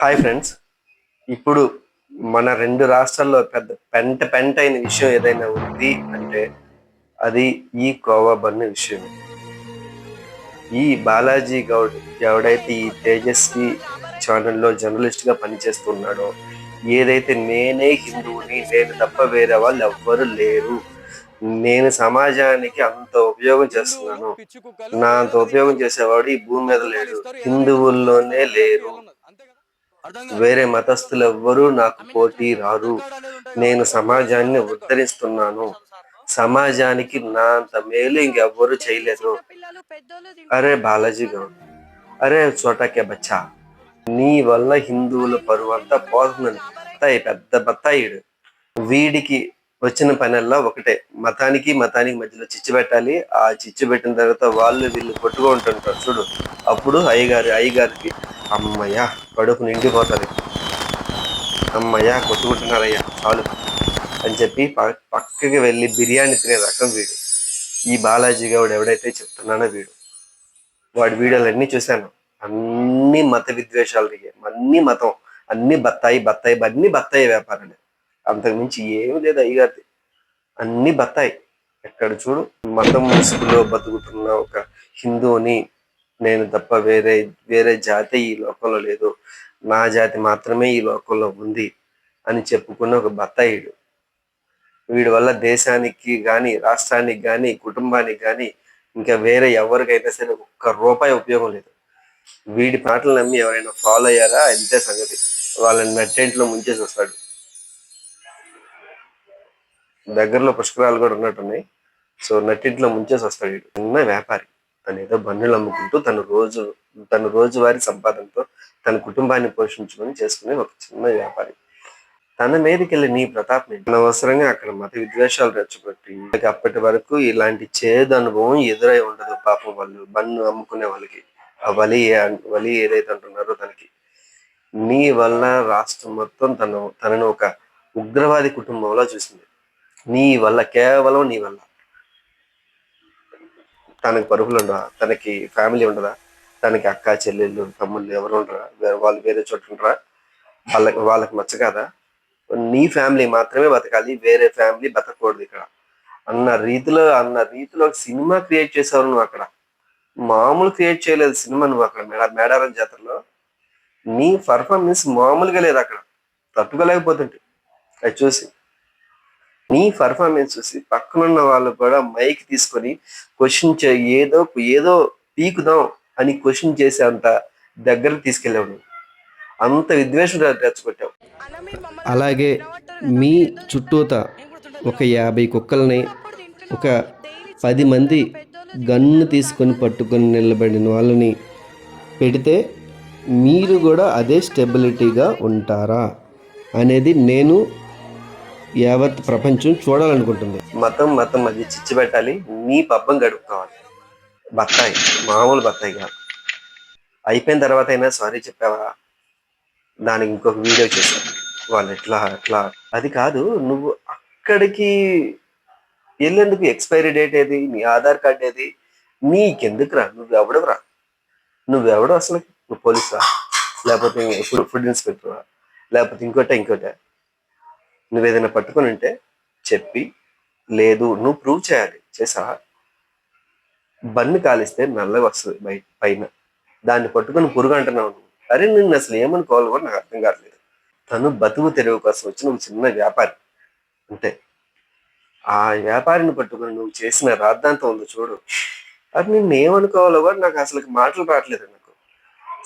Hi friends. ఇప్పుడు మన 2 రాష్ట్రాల్లో పెద్ద పెంట అయిన విషయం ఏదైనా ఉంది అంటే అది ఈ కోవా బన్ విషయమే. ఈ బాలాజీ గౌడ్ ఎవడైతే ఈ తేజస్వి ఛానల్‌లో జర్నలిస్ట్‌గా పనిచేస్తున్నాడో, ఏదైతే నేనే హిందువుని, నేను తప్ప వేరే వాళ్ళు ఎవ్వరు లేరు. నేను సమాజానికి అంత ఉపయోగం చేస్తున్నాను. నా అంత ఉపయోగం చేసేవాడు ఈ భూమి మీద లేడు. హిందువుల్లోనే లేరు. వేరే మతస్థులెవ్వరూ నాకు పోటీ రారు. నేను సమాజాన్ని ఉద్ధరిస్తున్నాను. సమాజానికి నా అంత మేలు ఇంకెవ్వరూ చేయలేదు. అరే బాలాజీ గౌడ్, అరే చోటా కే బచ్చా, నీ వల్ల హిందువుల పరువంతా పోతుందని బత్తాయి, పెద్ద బత్తాయిడు. వీడికి వచ్చిన పనల్లా ఒకటే, మతానికి మధ్యలో చిచ్చు పెట్టాలి. ఆ చిచ్చు పెట్టిన తర్వాత వాళ్ళు వీళ్ళు కొట్టుకుంటుంటారు చూడు, అప్పుడు అయ్యగారికి అమ్మయ్య కడుపు నిండిపోతుంది. అమ్మయ్య కొట్టుకుంటున్నారయ్యా చాలు అని చెప్పి పక్కకి వెళ్ళి బిర్యానీ తినే రకం వీడు. ఈ బాలాజీ గౌడ్ ఎవడైతే చెప్తున్నానో వాడి వీడియోలన్నీ చూశాను. అన్ని మత విద్వేషాలు దిగాయి, అన్ని మతం, అన్ని బత్తాయి వ్యాపారాలు. అంతకుమించి ఏమి లేదు అయ్యగారిది. అన్ని బత్తాయి. ఎక్కడ చూడు మతం ముసుగులో బతుకుతున్న ఒక హిందువుని, నేను తప్ప వేరే జాతి ఈ లోకంలో లేదు, నా జాతి మాత్రమే ఈ లోకంలో ఉంది అని చెప్పుకున్న ఒక బత్తాయిడు. వీడి వల్ల దేశానికి కానీ, రాష్ట్రానికి కానీ, కుటుంబానికి కానీ, ఇంకా వేరే ఎవరికైనా సరే ఒక్క రూపాయి ఉపయోగం లేదు. వీడి మాటలు నమ్మి ఎవరైనా ఫాలో అయ్యారా అంతే సంగతి. వాళ్ళని నట్టేంట్లో ముంచేసి వస్తాడు. దగ్గరలో పుష్కరాలు కూడా ఉన్నట్టున్నాయి. సో నట్టింట్లో ముంచేసి వస్తాడు. చిన్న వ్యాపారి, తను ఏదో బన్నులు అమ్ముకుంటూ తన రోజువారీ సంపాదనతో తన కుటుంబాన్ని పోషించుకొని చేసుకునే ఒక చిన్న వ్యాపారి. తన మీదకి వెళ్ళి నీ ప్రతాప్ అనవసరంగా అక్కడ మత విద్వేషాలు రెచ్చగొట్టి, అప్పటి వరకు ఇలాంటి చేదు అనుభవం ఎదురై ఉండదు పాపం వాళ్ళు బన్ను అమ్ముకునే వాళ్ళకి. ఆ వలి ఏదైతే అంటున్నారో తనకి. నీ వల్ల రాష్ట్రం మొత్తం తనను ఒక ఉగ్రవాది కుటుంబంలో చూసింది. నీ వల్ల, కేవలం నీ వల్ల. తనకి పరుపులు ఉండవా? తనకి ఫ్యామిలీ ఉండదా? తనకి అక్క చెల్లెళ్ళు తమ్ముళ్ళు ఎవరు ఉండరా? వాళ్ళు వేరే చోట ఉండరా? వాళ్ళకి మచ్చ కాదా? నీ ఫ్యామిలీ మాత్రమే బతకాలి, వేరే ఫ్యామిలీ బతకూడదు ఇక్కడ అన్న రీతిలో సినిమా క్రియేట్ చేసావు నువ్వు అక్కడ. మామూలు క్రియేట్ చేయలేదు సినిమా నువ్వు అక్కడ మేడారం జాతరలో. నీ పర్ఫార్మెన్స్ మామూలుగా లేదు అక్కడ. తట్టుకోలేకపోతుంటే అది చూసి, నీ పర్ఫార్మెన్స్ చూసి పక్కనున్న వాళ్ళు కూడా మైక్ తీసుకొని క్వశ్చన్ ఏదో పీకుదాం అని క్వశ్చన్ చేసే అంత దగ్గర తీసుకెళ్ళావు. అంత విద్వేషం రెచ్చగొట్టావు. అలాగే మీ చుట్టూత ఒక 50 కుక్కల్ని, ఒక 10 మంది గన్ను తీసుకొని పట్టుకొని నిలబడిన వాళ్ళని పెడితే మీరు కూడా అదే స్టెబిలిటీగా ఉంటారా అనేది నేను యావత్ ప్రపంచం చూడాలనుకుంటుంది. మతం మధ్య చిచ్చు పెట్టాలి, నీ పబ్బం గడుపుకోవాలి. బత్తాయి, మామూలు బత్తాయి కాదు. అయిపోయిన తర్వాత అయినా సారీ చెప్పావా? దానికి ఇంకొక వీడియో చేశావు వాళ్ళు ఎట్లా అది కాదు. నువ్వు అక్కడికి వెళ్ళేందుకు ఎక్స్పైరీ డేట్ ఏది? నీ ఆధార్ కార్డ్ ఏది? నీకెందుకురా? నువ్వెవడో అసలు? నువ్వు పోలీసా? లేకపోతే ఇప్పుడు ఫుడ్ ఇన్స్పెక్టరా? లేకపోతే ఇంకోట? నువ్వేదైనా పట్టుకొని ఉంటే చెప్పి, లేదు నువ్వు ప్రూవ్ చేయాలి. చేసావా? బన్ను కాలిస్తే నల్లగా వస్తుంది పైన, దాన్ని పట్టుకొని పురుగు అంటున్నావు నువ్వు. అరే నిన్ను అసలు ఏమనుకోవాలి కూడా నాకు అర్థం కావట్లేదు. తను బతుకు తెరువు కోసం వచ్చిన ఒక చిన్న వ్యాపారి అంతే. ఆ వ్యాపారిని పట్టుకొని నువ్వు చేసిన రాద్ధాంతం ఉంది చూడు, అది నిన్ను ఏమనుకోవాలో కూడా నాకు అసలు మాటలు రావట్లేదు నాకు.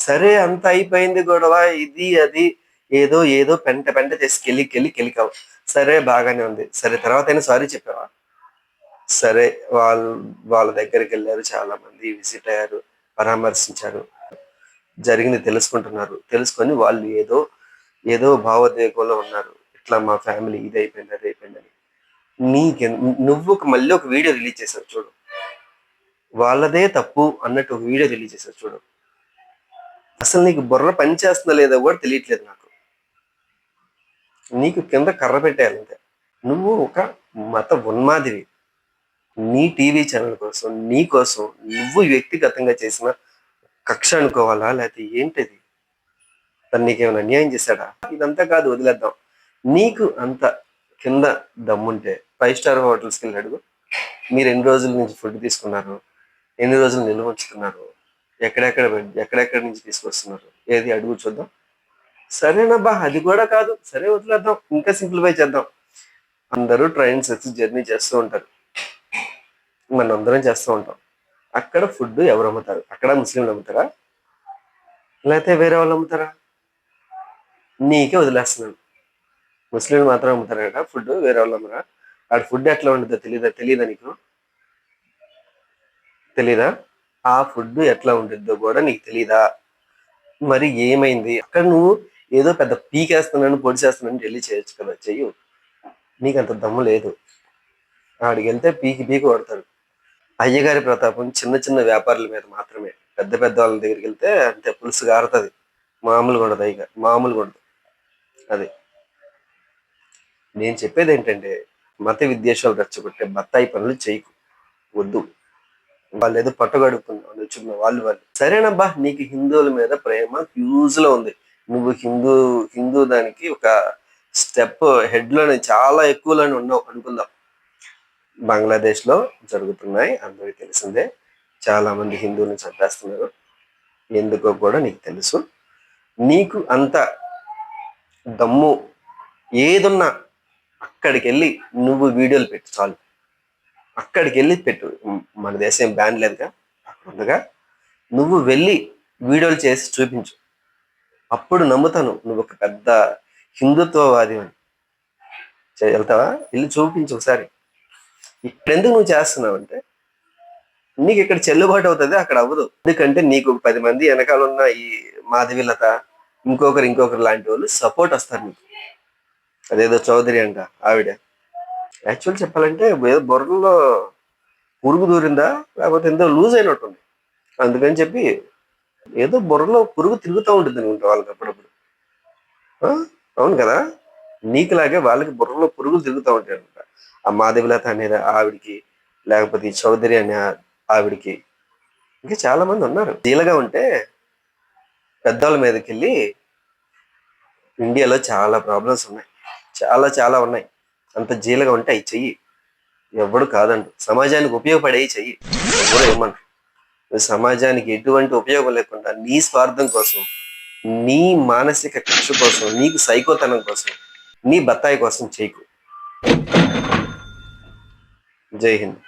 సరే అంత అయిపోయింది గొడవ, ఇది అది ఏదో పెంట చేసి కెలికావు. సరే బాగానే ఉంది. సరే తర్వాత అయినా సారీ చెప్పావా? సరే వాళ్ళ దగ్గరికి వెళ్ళారు, చాలా మంది విజిట్ అయ్యారు, పరామర్శించారు, జరిగింది తెలుసుకొని వాళ్ళు ఏదో భావోద్వేగంలో ఉన్నారు. ఇట్లా మా ఫ్యామిలీ ఇది అయిపోయిందని. నువ్వు మళ్ళీ ఒక వీడియో రిలీజ్ చేశావు చూడు, వాళ్ళదే తప్పు అన్నట్టు ఒక వీడియో రిలీజ్ చేశావు చూడు. అసలు నీకు బుర్ర పని చేస్తుందా లేదా కూడా తెలియట్లేదు నాకు. నీకు కింద కర్ర పెట్టేయాలంతే. నువ్వు ఒక మత ఉన్మాదివి. నీ టీవీ ఛానల్ కోసం, నీ కోసం నువ్వు వ్యక్తిగతంగా చేసిన కక్ష అనుకోవాలా, లేకపోతే ఏంటిది? తను నీకేమైనా అన్యాయం చేశాడా? ఇదంతా కాదు, వదిలేద్దాం. నీకు అంత కింద దమ్ముంటే 5 స్టార్ హోటల్స్‌కి వెళ్లి అడుగు. మీరు ఎన్ని రోజుల నుంచి ఫుడ్ తీసుకున్నారు? ఎన్ని రోజులు నిల్వ ఉంచుతున్నారు? ఎక్కడెక్కడి నుంచి తీసుకొస్తున్నారు? ఏది అడుగు చూద్దాం. సరేనబ్బా! అది కూడా కాదు. సరే వదిలేద్దాం. ఇంకా సింప్లిఫై చేద్దాం. అందరూ ట్రైన్స్ ఎక్కి జర్నీ చేస్తూ ఉంటారు. మనందరం చేస్తూ ఉంటాం. అక్కడ ఫుడ్ ఎవరు అమ్ముతారు? అక్కడ ముస్లింలు అమ్ముతారా? లేతే వేరే వాళ్ళు అమ్ముతారా? నీకే వదిలేస్తున్నాను. ముస్లింలు మాత్రం అమ్ముతారు కదా ఫుడ్, వేరే వాళ్ళు అమ్మరా? ఆడ ఫుడ్ ఎట్లా ఉంటుందో తెలీదా నీకు? తెలీదా? ఆ ఫుడ్ ఎట్లా ఉంటుందో కూడా నీకు తెలీదా? మరి ఏమైంది? అక్కడ నువ్వు ఏదో పెద్ద పీకేస్తున్నాను, పొడిచేస్తున్నాను వెళ్ళి చేయొచ్చు కదా, చెయ్యు. నీకంత దమ్ము లేదు. ఆడికెళ్తే పీకి కొడతారు. అయ్యగారి ప్రతాపం చిన్న చిన్న వ్యాపారుల మీద మాత్రమే. పెద్ద పెద్ద వాళ్ళ దగ్గరికి వెళ్తే అంతే, పులుసు గారుతుంది. మామూలుగా ఉండదు, మామూలుగా ఉండదు. అది నేను చెప్పేది ఏంటంటే, మత విద్వేషాలు రెచ్చగొట్టే బత్తాయి పనులు చేయకు. వద్దు. వాళ్ళు ఏదో పట్టుగడుపుకుందాం వచ్చిన వాళ్ళు. సరేనబ్బా, నీకు హిందువుల మీద ప్రేమ హ్యూజ్ లో ఉంది. నువ్వు హిందూ దానికి ఒక స్టెప్ హెడ్ లోనే, చాలా ఎక్కువలోనే ఉన్నావు అనుకుందాం. బంగ్లాదేశ్ లో జరుగుతున్నాయి, అందరికీ తెలిసిందే. చాలా మంది హిందువులను చంపేస్తున్నారు. ఎందుకో కూడా నీకు తెలుసు. నీకు అంత దమ్ము ఏదున్నా అక్కడికి వెళ్ళి నువ్వు వీడియోలు పెట్టు చాలు. అక్కడికి వెళ్ళి పెట్టు. మన దేశం బ్యాన్ లేదుగా, అక్కడ ఉందిగా. నువ్వు వెళ్ళి వీడియోలు చేసి చూపించు. అప్పుడు నమ్ముతాను నువ్వు ఒక పెద్ద హిందుత్వవాది అని. వెళ్తావా? వెళ్ళి చూపించు ఒకసారి. ఇక్కడెందుకు నువ్వు చేస్తున్నావు అంటే, నీకు ఇక్కడ చెల్లుబాటు అవుతుంది, అక్కడ అవ్వదు. ఎందుకంటే నీకు 10 మంది వెనకాల ఉన్న ఈ మాధవీలత, ఇంకొకరు లాంటి వాళ్ళు సపోర్ట్ వస్తారు నీకు. అదేదో చౌదరి అంట ఆవిడ. యాక్చువల్ చెప్పాలంటే ఏదో బుర్రలో పురుగు దూరిందా, లేకపోతే ఎంతో లూజ్ అయినట్టుంది. అందుకని చెప్పి ఏదో బుర్రలో పురుగు తిరుగుతూ ఉంటుంది అనుకుంటా వాళ్ళకి అప్పుడప్పుడు. అవును కదా, నీకులాగే వాళ్ళకి బుర్రలో పురుగులు తిరుగుతూ ఉంటాయి అనమాట. ఆ మాధవిలత అనే ఆవిడికి, లేకపోతే ఈ చౌదరి అనే ఆవిడికి, ఇంకా చాలా మంది ఉన్నారు. జీలగా ఉంటే పెద్దవాళ్ళ మీదకి వెళ్ళి, ఇండియాలో చాలా ప్రాబ్లమ్స్ ఉన్నాయి, చాలా ఉన్నాయి. అంత జీలగా ఉంటే అవి చెయ్యి. ఎవడు కాదండు. సమాజానికి ఉపయోగపడేవి చెయ్యి. ఎవరు ఏమన్నా సమాజానికి ఎటువంటి ఉపయోగం లేకుండా నీ స్వార్థం కోసం, నీ మానసిక కక్ష కోసం, నీకు సైకోతనం కోసం, నీ బత్తాయి కోసం చేయకు. జై హింద్.